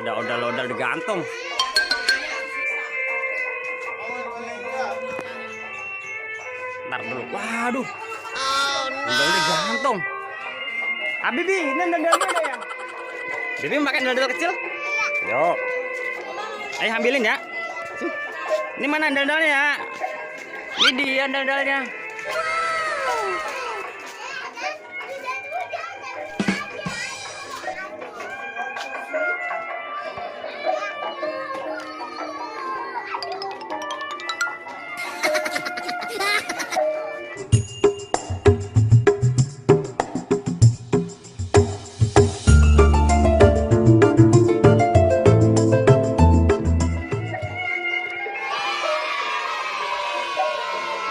Ada odal-odal digantung. Ntar dulu. Waduh. Odal digantung. Bibi, ini odal-odalnya ada ya? Bibi makan odal kecil? Yuk. Ayo ambilin ya. Ini mana odal-odalnya ya? Ini dia odal-odalnya.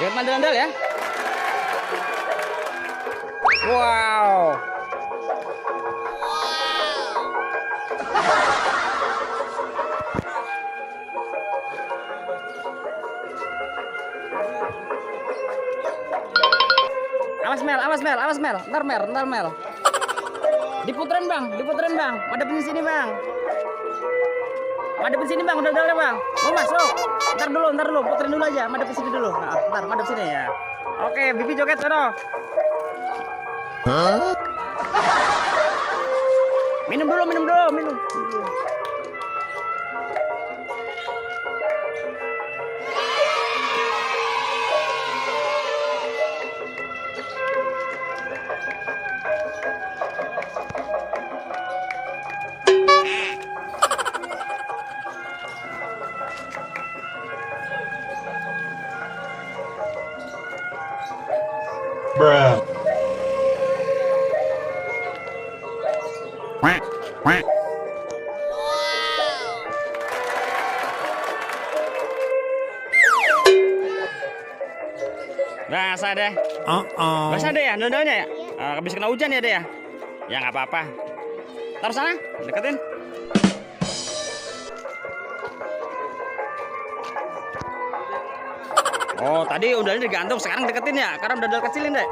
Lihat mandal-mandal ya. Wow. Awas Mel. Ntar Mel. Diputerin bang. Madepin sini bang. Udah bang. Mau masuk. Ntar dulu, puterin dulu aja. Madep sini dulu. Nah, ntar madep sini ya. Oke, Bibi joget sono. Minum dulu. Bruh. Basah deh. Basah deh ya, dodolnya ya. Habis kena hujan ya deh ya. Ya nggak apa-apa. Taruh sana, deketin. Oh, tadi udahnya digantung, sekarang deketin ya, karena udah dodol kecilin deh.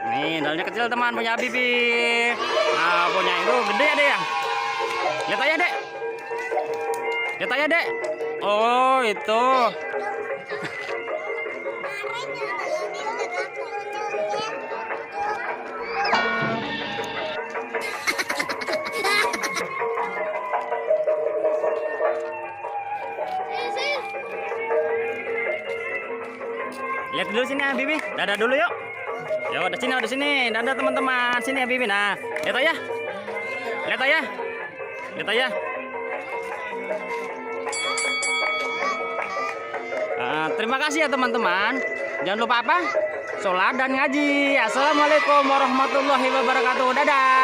Nih, dodolnya kecil teman, punya Bibi. Nah, punya itu gede ya deh ya. Lihat aja deh. Oh, itu. Lihat dulu sini ya Bibi, dadah dulu yuk. Ya udah sini, dadah teman-teman, sini ya Bibi. Nah, lihat aja. Terima kasih ya teman-teman. Jangan lupa apa? Sholat dan ngaji. Assalamualaikum warahmatullahi wabarakatuh. Dadah.